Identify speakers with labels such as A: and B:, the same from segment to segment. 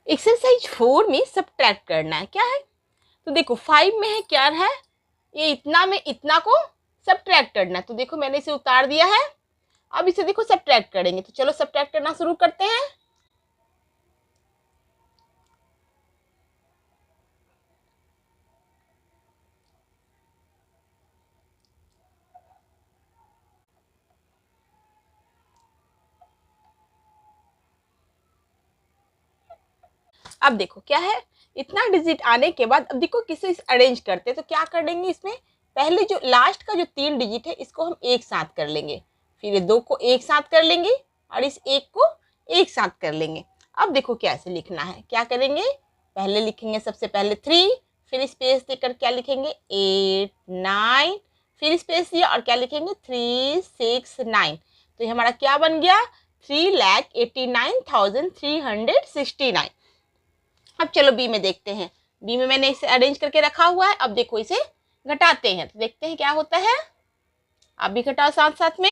A: Exercise 4 में subtract करना है। क्या है? तो देखो 5 में है क्या है, ये इतना में इतना को सब्ट्रैक्ट करना है। तो देखो मैंने इसे उतार दिया है, अब इसे देखो सब्ट्रैक्ट करेंगे। तो चलो सब्ट्रैक्ट करना शुरू करते हैं। अब देखो क्या है, इतना डिजिट आने के बाद अब देखो किसे इस अरेंज करते हैं। तो क्या कर लेंगे, इसमें पहले जो लास्ट का जो 3 डिजिट है इसको हम एक साथ कर लेंगे, फिर ये 2 को एक साथ कर लेंगे और इस 1 को एक साथ कर लेंगे। अब देखो कैसे लिखना है, क्या करेंगे, पहले लिखेंगे सबसे पहले 3, फिर स्पेस देकर क्या लिखेंगे 8 9, फिर स्पेस दिया और क्या लिखेंगे 3 6 9। तो ये हमारा क्या बन गया, 3,89,369। अब चलो बी में देखते हैं। बी में मैंने इसे अरेंज करके रखा हुआ है। अब देखो इसे घटाते हैं तो देखते हैं क्या होता है। आप भी घटाओ साथ साथ में।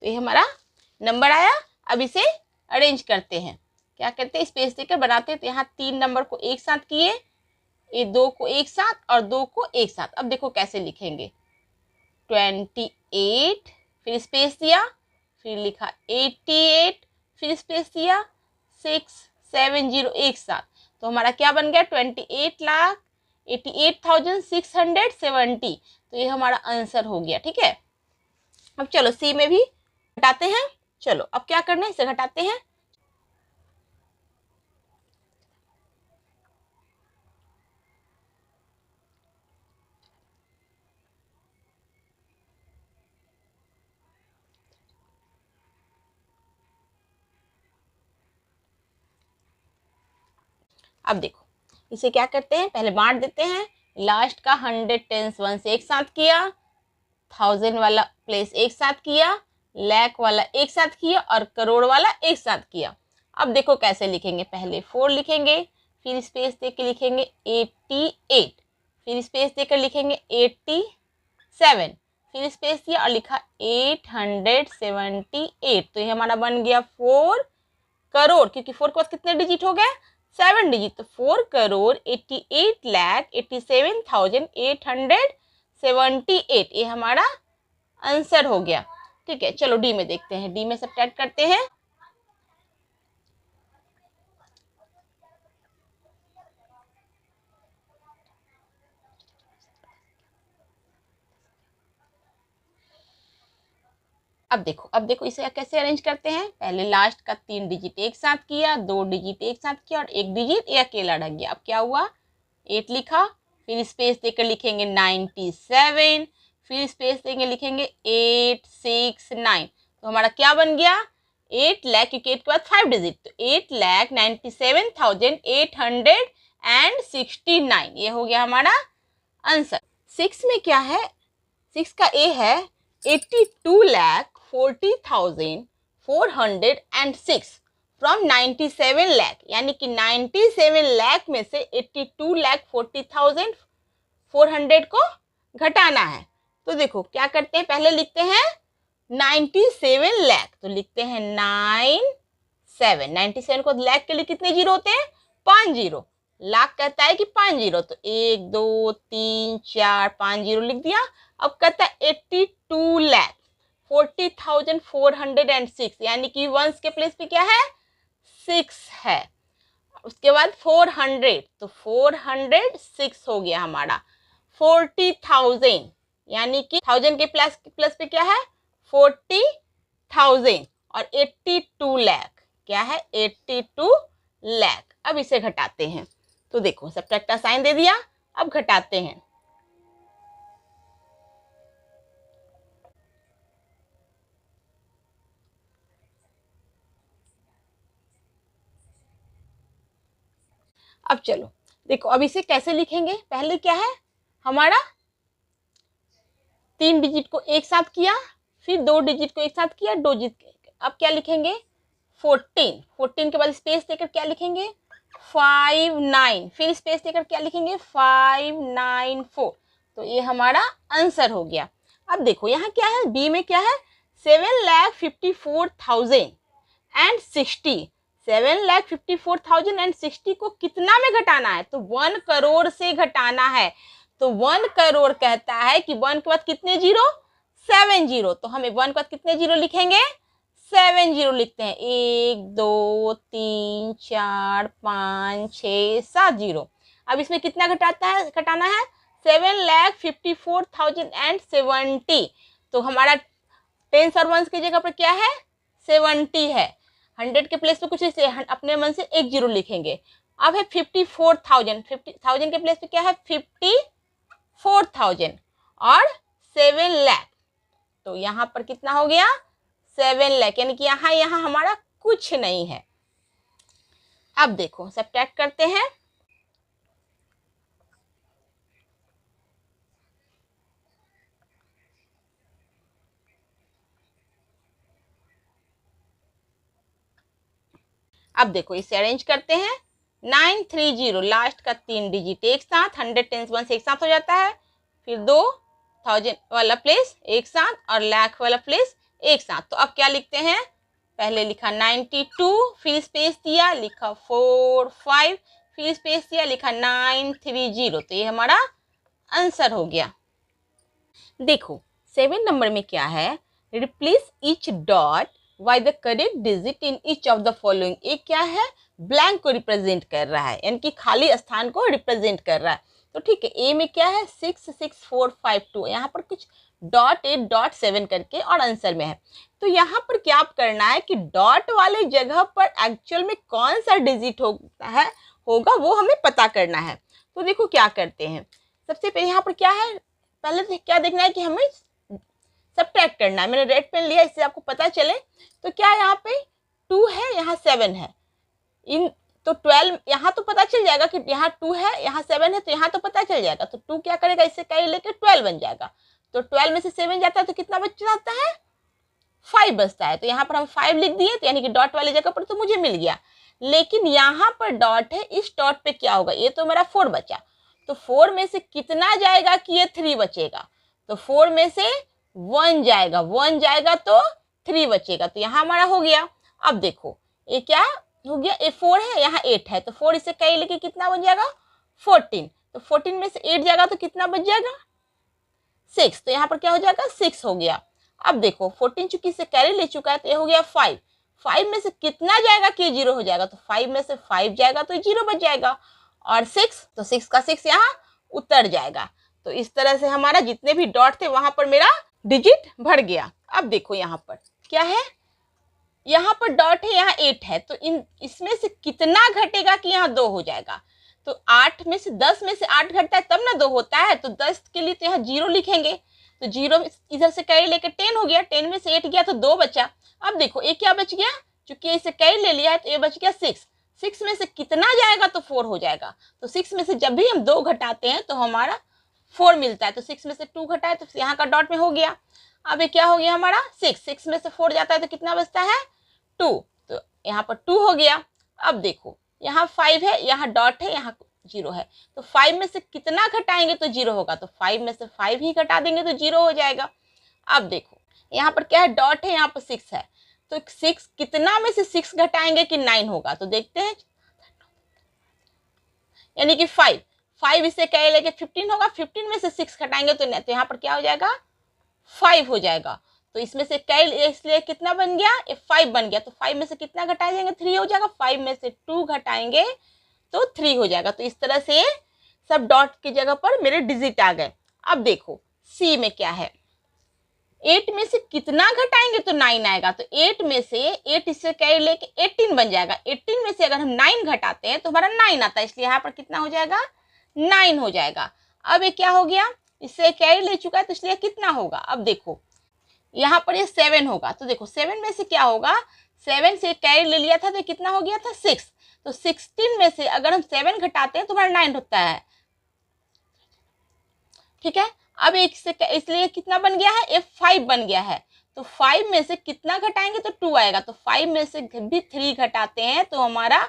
A: तो ये हमारा नंबर आया। अब इसे अरेंज करते हैं। क्या करते हैं, स्पेस देकर बनाते हैं। तो यहाँ 3 नंबर को एक साथ किए, ये 2 को एक साथ और 2 को एक साथ। अब देखो कैसे लिखेंगे, 28, फिर स्पेस दिया, फिर लिखा 88, फिर स्पेस दिया 670 एक साथ। तो हमारा क्या बन गया, 28,88,670। तो ये हमारा आंसर हो गया। ठीक है, अब चलो सी में भी घटाते हैं। चलो अब क्या करना है, इसे घटाते हैं। अब देखो इसे क्या करते हैं, पहले बांट देते हैं। लास्ट का 100 टेंस वन से एक साथ किया, 1000 वाला प्लेस एक साथ किया, लाख वाला एक साथ किया और करोड़ वाला एक साथ किया। अब देखो कैसे लिखेंगे, पहले 4 लिखेंगे, फिर स्पेस देकर लिखेंगे 88, फिर स्पेस देकर लिखेंगे 87, फिर स्पेस दिया और लिखा 878। तो ये हमारा बन गया 4 करोड़, क्योंकि 4 के बाद कितने डिजिट हो गए, 7 डिजिट। तो 4,88,87,878 ये हमारा आंसर हो गया। ठीक है, चलो डी में देखते हैं। डी में सब्ट्रैक्ट करते हैं। अब देखो इसे कैसे अरेंज करते हैं। पहले लास्ट का 3 डिजिट एक साथ किया, 2 डिजिट एक साथ किया और 1 डिजिट ये अकेला रह गया। अब क्या हुआ, 8 लिखा, फिर स्पेस देकर लिखेंगे 97, फिर स्पेस देंगे लिखेंगे 869। तो हमारा क्या बन गया, 8 लाख, क्योंकि 8 के बाद 5 डिजिट, तो 8,97,869 ये हो गया हमारा आंसर। 6 में क्या है, 6 का ए है 82,40,406 फ्रॉम 97 लाख, यानी कि 97 लाख में से 82,40,400 को घटाना है। तो देखो क्या करते हैं, पहले लिखते हैं 97 लाख, तो लिखते हैं 97 को लाख के लिए कितने जीरो होते हैं, 5 जीरो। लाख कहता है कि 5 जीरो, तो 1 2 3 4 5 जीरो लिख दिया। अब कहता है 82,40,406, यानी कि वंस के प्लेस पे क्या है 6 है। उसके बाद 400, तो 406 हो गया हमारा। 40,000, यानी कि 1000 के प्लस पे क्या है 40,000 और 82 लाख क्या है 82 लाख। अब इसे घटाते हैं। तो देखो सब्ट्रैक्ट का साइन दे दिया, अब घटाते हैं। अब चलो देखो अब इसे कैसे लिखेंगे। पहले क्या है हमारा 3 डिजिट को एक साथ किया, फिर 2 डिजिट को एक साथ किया, 2 डिजिट। अब क्या लिखेंगे 14 के बाद स्पेस देकर क्या लिखेंगे 594, फिर स्पेस देकर क्या लिखेंगे 594। तो ये हमारा आंसर हो गया। अब देखो यहाँ क्या है, बी में क्या है 7,54,060। 7,54,060 को कितना में घटाना है, तो 1 करोड़ से घटाना है। तो 1 करोड़ कहता है कि 1 के बाद कितने जीरो, 7 जीरो। तो हम 1 के बाद कितने जीरो लिखेंगे, 7 जीरो लिखते हैं। 1 2 3 4 5 6 7 जीरो। अब इसमें कितना घटाना है 7,54,070। तो हमारा 10 और 1 की जगह पर क्या है 70 है। 100 के प्लेस पे कुछ इसे अपने मन से 1 जीरो लिखेंगे। अब है 54,000, 50,000 के प्लेस पे क्या है 54,000 और 7 लाख। तो यहाँ पर कितना हो गया 7 लाख, यानी कि यहाँ हमारा कुछ नहीं है। अब देखो सब्ट्रैक्ट करते हैं। अब देखो इसे अरेंज करते हैं। 930 लास्ट का 3 डिजिट एक साथ, 100 10 1 से एक साथ हो जाता है। फिर 2000 वाला प्लेस एक साथ और लाख वाला प्लेस एक साथ। तो अब क्या लिखते हैं, पहले लिखा 92, फिर स्पेस दिया, लिखा 4 5, फिर स्पेस दिया, लिखा 930। तो ये हमारा आंसर हो गया। देखो 7 नंबर में क्या है, replace each dot by the correct digit in each of the following. एक क्या है, ब्लैंक को रिप्रेजेंट कर रहा है, यानी कि खाली स्थान को रिप्रेजेंट कर रहा है। तो ठीक है, ए में क्या है 6 6 4 5 2, यहाँ पर कुछ .8.7 करके और आंसर में है। तो यहाँ पर क्या आप करना है कि डॉट वाले जगह पर एक्चुअल में कौन सा डिजिट होगा वो हमें पता करना है। तो देखो क्या करते हैं, सबसे पहले यहाँ पर क्या है, पहले तो क्या देखना है कि हमें सब्ट्रैक्ट करना है। मैंने रेड पेन लिया इससे आपको पता चले। तो क्या है, यहाँ पे 2 है, यहाँ 7 है, इन तो 12 यहाँ तो पता चल जाएगा कि यहाँ 2 है, यहाँ 7 है, तो यहाँ तो पता चल जाएगा। तो 2 क्या करेगा, इससे कैरी लेके 12 बन जाएगा। तो 12 में से 7 जाता है तो कितना बच जाता है 5 बचता है। तो यहाँ पर हम 5 लिख दिए, तो यानी कि डॉट वाली जगह पर तो मुझे मिल गया। लेकिन यहाँ पर डॉट है, इस डॉट पे क्या होगा, ये तो मेरा 4 बचा। तो 4 में से कितना जाएगा कि ये 3 बचेगा। तो 4 में से 1 जाएगा, 1 जाएगा तो 3 बचेगा। तो यहाँ हमारा हो गया। अब देखो ये क्या हो गया, ये 4 है, यहाँ 8 है, तो 4 इससे कैरी लेके कितना बन जाएगा 14। तो 14 में से 8 जाएगा तो कितना बच जाएगा 6। तो यहाँ पर क्या हो जाएगा 6 हो गया। अब देखो 14 चूंकि इससे कैरी ले चुका है तो ये हो गया 5। 5 में से कितना जाएगा कि 0 हो जाएगा। तो 5 में से 5 जाएगा तो 0 बच जाएगा। और 6, तो 6 का 6 यहाँ उतर जाएगा। तो इस तरह से हमारा जितने भी डॉट थे वहां पर मेरा डिजिट भर गया। अब देखो यहाँ पर क्या है, यहाँ पर डॉट है, यहाँ 8 है, तो इसमें से कितना घटेगा कि यहाँ 2 हो जाएगा। तो 8 में से 10 में से 8 घटता है तब ना 2 होता है। तो 10 के लिए तो यहाँ 0 लिखेंगे। तो 0 इधर से कैरी लेके 10 हो गया, 10 में से 8 गया तो 2 बचा। अब देखो ये क्या बच गया, चूंकि इसे कैरी ले लिया है तो ये बच गया 6। 6 में से कितना जाएगा तो 4 हो जाएगा। तो 6 में से जब भी हम 2 घटाते हैं तो हमारा 4 मिलता है। तो 6 में से 2 घटाए तो यहाँ का डॉट में हो गया। अब ये क्या हो गया हमारा 6 में से 4 जाता है तो कितना बचता है 2। तो यहाँ पर 2 हो गया। अब देखो यहाँ 5 है, यहाँ डॉट है, यहाँ 0 है, तो 5 में से कितना घटाएंगे तो 0 होगा। तो 5 में से 5 ही घटा देंगे तो 0 हो जाएगा। अब देखो यहाँ पर क्या है, डॉट है, यहाँ पर 6 है, तो 6 कितना में से 6 घटाएंगे कि 9 होगा। तो देखते हैं, यानी कि 5 इससे क्या लेके 15 होगा, 15 में से 6 घटाएंगे तो यहाँ पर क्या हो जाएगा 5 हो जाएगा। तो इसमें से कैल इसलिए कितना बन गया, 5 बन गया। तो 5 में से कितना घटाए जाएंगे 3 हो जाएगा। 5 में से 2 घटाएंगे तो 3 हो जाएगा। तो इस तरह से सब डॉट की जगह पर मेरे डिजिट आ गए। अब देखो सी में क्या है, 8 में से कितना घटाएंगे तो 9 आएगा। तो 8 में से 8 इससे कैरी लेके 18 बन जाएगा। 18 में से अगर हम 9 घटाते हैं तो हमारा 9 आता है, इसलिए यहाँ पर कितना हो जाएगा 9 हो जाएगा। अब ये क्या हो गया, इससे कैरी ले चुका है तो इसलिए कितना होगा। अब देखो यहाँ पर ये 7 होगा। तो देखो 7 में से क्या होगा, 7 से कैरी ले लिया था तो कितना हो गया था 6। तो 16 में से अगर हम 7 घटाते हैं तो हमारा 9 होता है। ठीक है, अब एक से इसलिए कितना बन गया है, 5 बन गया है। तो 5 में से कितना घटाएंगे तो 2 आएगा। तो 5 में से भी 3 घटाते हैं तो हमारा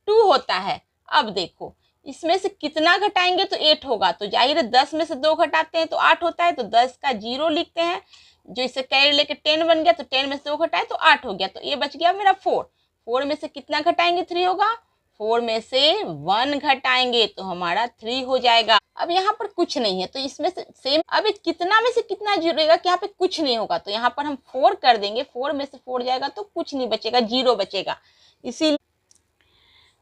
A: 2 होता है। अब देखो इसमें से कितना घटाएंगे तो 8 होगा, तो जाहिर है 10 में से 2 घटाते हैं तो 8 होता है, तो 10 का 0 लिखते हैं, जो इससे कैरी लेके 10 बन गया, तो 10 में से 2 घटाए तो 8 हो गया, तो ये बच गया मेरा 4। 4 में से कितना घटाएंगे 3 होगा, 4 में से 1 घटाएंगे तो हमारा 3 हो जाएगा। अब यहाँ पर कुछ नहीं है तो इसमें से सेम, अब कितना में से कितना जुड़ेगा कि यहाँ पे कुछ नहीं होगा, तो यहाँ पर हम 4 कर देंगे, 4 में से 4 जाएगा तो कुछ नहीं बचेगा, 0 बचेगा। इसीलिए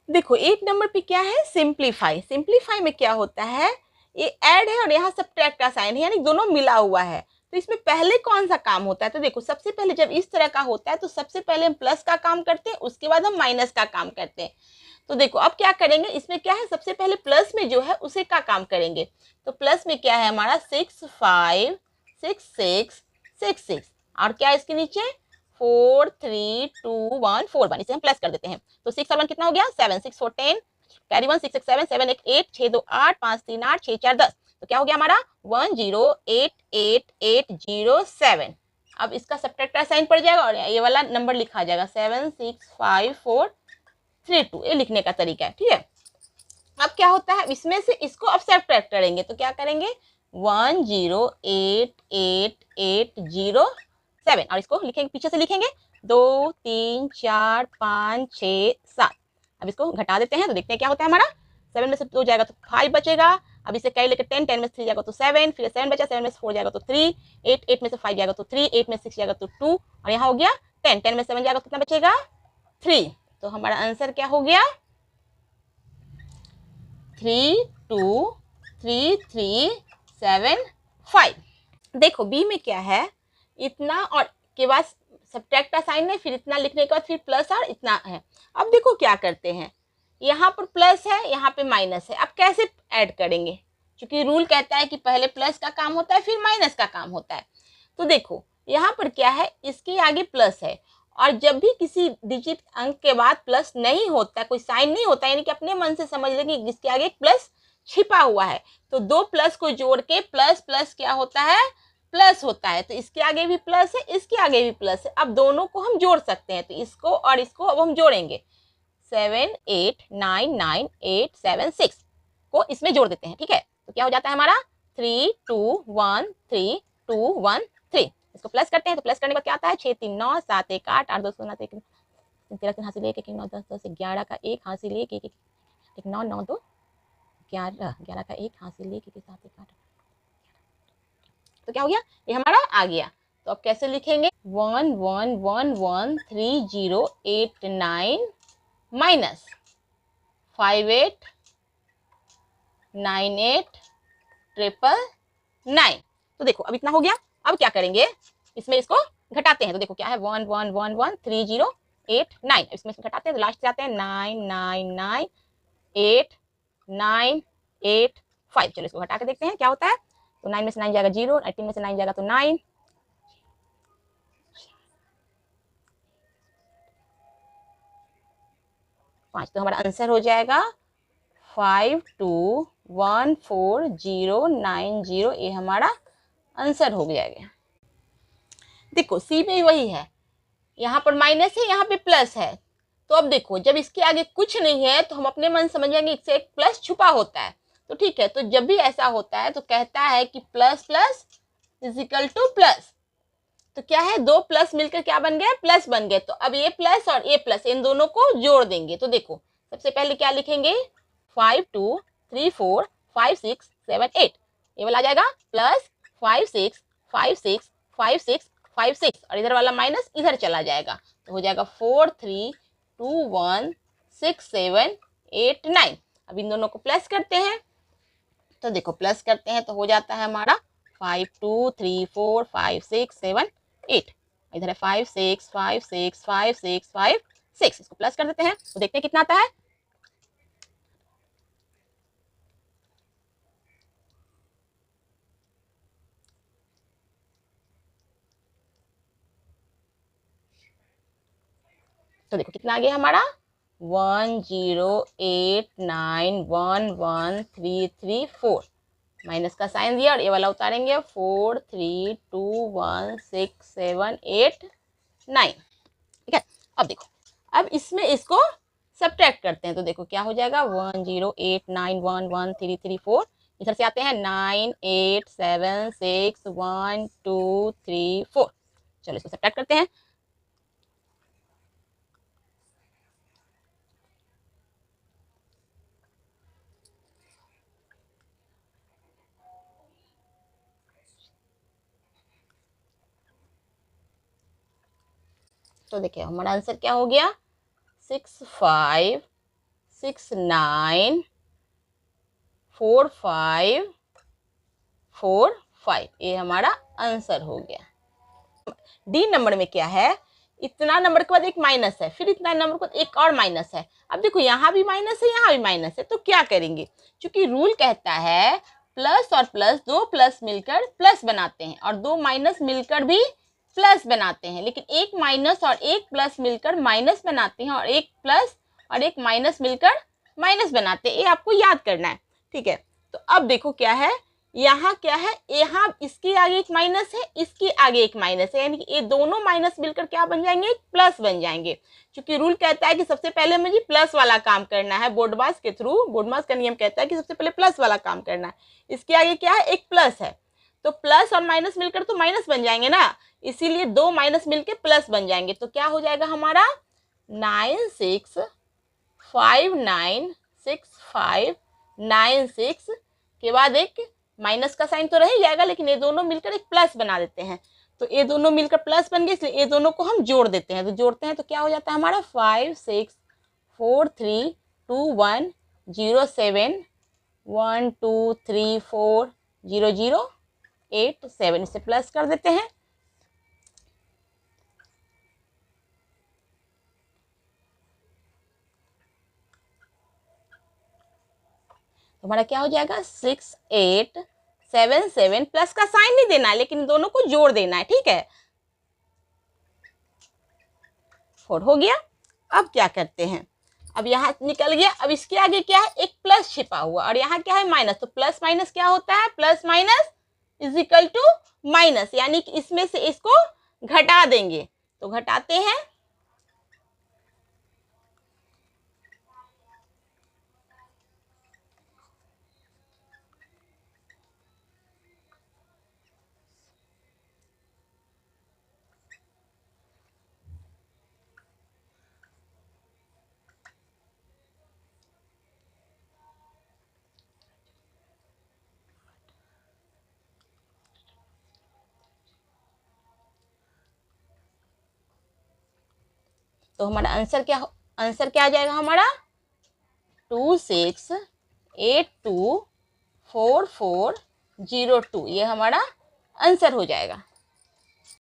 A: देखो 8 नंबर पे क्या है, सिंप्लीफाई। सिंप्लीफाई में क्या होता है, ये ऐड है और यहाँ सब्ट्रैक्ट का साइन है, यानी दोनों मिला हुआ है। तो इसमें पहले कौन सा काम होता है, तो देखो सबसे पहले जब इस तरह का होता है तो सबसे पहले हम प्लस का काम करते हैं, उसके बाद हम माइनस का काम करते हैं। तो देखो अब क्या करेंगे, इसमें क्या है, सबसे पहले प्लस में जो है उसे का काम करेंगे। तो प्लस में क्या है हमारा 6 5 6 6 6 6, और क्या है इसके नीचे 4 3 2 1 4 1, इसे हम प्लस कर देते हैं। तो 6 और 1 कितना हो गया 7, 6 4 10, कैरी 1 6 6 7 7 1 8, 6 2 8, 5 3 8, 6 4 10, तो क्या हो गया हमारा 1088807। अब इसका सब्ट्रैक्टर साइन पड़ जाएगा और ये वाला नंबर लिखा जाएगा 76543 ये लिखने का तरीका है, ठीक है। अब क्या होता है, इसमें से इसको अब सब्ट्रैक्ट करेंगे तो क्या करेंगे 1088807, और इसको लिखेंगे पीछे से लिखेंगे 2 3 4 5 6 7। अब इसको घटा देते हैं तो देखते हैं क्या होता है हमारा, 7 में से 2 जाएगा तो 5 बचेगा, अब इसे कैरी लेकर 10, 10 में से 3 जाएगा तो 7, फिर 7 बचा, 7 में से 4 जाएगा तो 3, 8, 8 में से 5 जाएगा तो 3, 8 में से 6 जाएगा तो 2, और यहाँ हो गया 10, 10 में 7 जाएगा तो कितना बचेगा 3। तो हमारा आंसर क्या हो गया 323375। देखो बी में क्या है, इतना और के बाद सब्ट्रैक्ट का साइन है, फिर इतना लिखने के बाद फिर प्लस और इतना है। अब देखो क्या करते हैं, यहाँ पर प्लस है यहाँ पे माइनस है, अब कैसे ऐड करेंगे, क्योंकि रूल कहता है कि पहले प्लस का काम होता है फिर माइनस का काम होता है। तो देखो यहाँ पर क्या है, इसके आगे प्लस है, और जब भी किसी डिजिट अंक के बाद प्लस नहीं होता, कोई साइन नहीं होता, यानी कि अपने मन से समझ लेंगे जिसके आगे एक प्लस छिपा हुआ है, तो दो प्लस को जोड़ के प्लस प्लस क्या होता है प्लस होता है। तो इसके आगे भी प्लस है, इसके आगे भी प्लस है, अब दोनों को हम जोड़ सकते हैं, तो इसको और इसको अब हम जोड़ेंगे 7899876 को इसमें जोड़ देते हैं, ठीक है। तो क्या हो जाता है हमारा 32132213, इसको प्लस करते हैं तो प्लस करने के बाद क्या आता है 6 3 9 7 1 8 8 2 9 1 13 3 हासिल 1 1 9 10 10 11 का 1 हासिल 1 1 1 9 9 2 11 11 का 1 हासिल 1 1 7 1 8। तो क्या हो गया ये हमारा आ गया। तो अब कैसे लिखेंगे 11113089 माइनस 589899। तो देखो अब इतना हो गया, अब क्या करेंगे इसमें इसको घटाते हैं, तो देखो क्या है 11113089, इसमें घटाते हैं तो लास्ट से आते हैं 999895। चलो इसको घटा के देखते हैं क्या होता है, तो 9 में से 9 जाएगा 0, 18 में से 9 जाएगा तो 9, 5, तो हमारा आंसर हो जाएगा 521490, ये हमारा आंसर हो जाएगा। देखो सी में वही है, यहाँ पर माइनस है यहाँ पे प्लस है, तो अब देखो जब इसके आगे कुछ नहीं है तो हम अपने मन समझ जाएंगे इससे एक प्लस छुपा होता है, तो ठीक है। तो जब भी ऐसा होता है तो कहता है कि plus plus is equal two plus, तो क्या है दो प्लस मिलकर क्या बन गया प्लस बन गए। तो अब ये प्लस और ये प्लस इन दोनों को जोड़ देंगे, तो देखो सबसे पहले क्या लिखेंगे 52345678, ये वाला आ जाएगा प्लस 56565656 और इधर वाला माइनस इधर चला जाएगा, तो हो जाएगा 43216789। अब इन दोनों को प्लस करते हैं, तो देखो प्लस करते हैं तो हो जाता है हमारा 52345678, इधर है 56565656, इसको प्लस कर देते हैं तो देखते हैं कितना आता है। तो देखो कितना आ गया हमारा 108911334, माइनस का साइन दिया और ये वाला उतारेंगे 43216789, ठीक है। अब देखो अब इसमें इसको सब्ट्रैक्ट करते हैं तो देखो क्या हो जाएगा, 1 0 8 9 1 1 3 3 4। इधर से आते हैं 9 8 7 6 1 2 3 4। चलो इसको सब्ट्रैक्ट करते हैं। तो देखिए हमारा आंसर क्या हो गया, 6 5 6 9 4 5 4 5, ये हमारा आंसर हो गया। डी नंबर में क्या है, इतना नंबर के बाद एक माइनस है, फिर इतना नंबर के बाद एक और माइनस है। अब देखो यहाँ भी माइनस है, यहाँ भी माइनस है, तो क्या करेंगे, क्योंकि रूल कहता है प्लस और प्लस, दो प्लस मिलकर प्लस बनाते हैं और दो माइनस मिलकर भी प्लस बनाते हैं, लेकिन एक माइनस और एक प्लस मिलकर माइनस बनाते हैं और एक प्लस और एक माइनस मिलकर माइनस बनाते हैं। ये आपको याद करना है, ठीक है। तो अब देखो क्या है, यहाँ क्या है, यहाँ इसके आगे एक माइनस है, इसके आगे एक माइनस है, यानी कि ये दोनों माइनस मिलकर क्या बन जाएंगे, एक प्लस बन जाएंगे। क्योंकि रूल कहता है कि सबसे पहले मुझे प्लस वाला काम करना है, बोर्डमास के थ्रू, बोर्डमास का नियम कहता है कि सबसे पहले प्लस वाला काम करना है। इसके आगे क्या है, एक प्लस है, तो प्लस और माइनस मिलकर तो माइनस बन जाएंगे ना, इसीलिए दो माइनस मिलकर प्लस बन जाएंगे। तो क्या हो जाएगा हमारा 9 6 5 9 6 5 9 6 के बाद एक माइनस का साइन तो रह ही जाएगा, लेकिन ये दोनों मिलकर एक प्लस बना देते हैं। तो ये दोनों मिलकर प्लस बन गए, इसलिए ये दोनों को हम जोड़ देते हैं। तो जोड़ते हैं तो क्या हो जाता है हमारा 5 6 4 3 2 1 0 7 1 2 3 4 0 0 8 7, इसे प्लस कर देते हैं। तो हमारा क्या हो जाएगा 6 8 7 7, प्लस का साइन नहीं देना है, लेकिन दोनों को जोड़ देना है, ठीक है। 4 हो गया। अब क्या करते हैं, अब यहाँ निकल गया, अब इसके आगे क्या है, एक प्लस छिपा हुआ और यहाँ क्या है माइनस। तो प्लस माइनस क्या होता है, plus minus is equal to minus, यानी कि इसमें से इसको घटा देंगे। तो घटाते हैं, तो हमारा आंसर क्या आ जाएगा हमारा 2 6 8 2 4 4 0 2, ये हमारा आंसर हो जाएगा।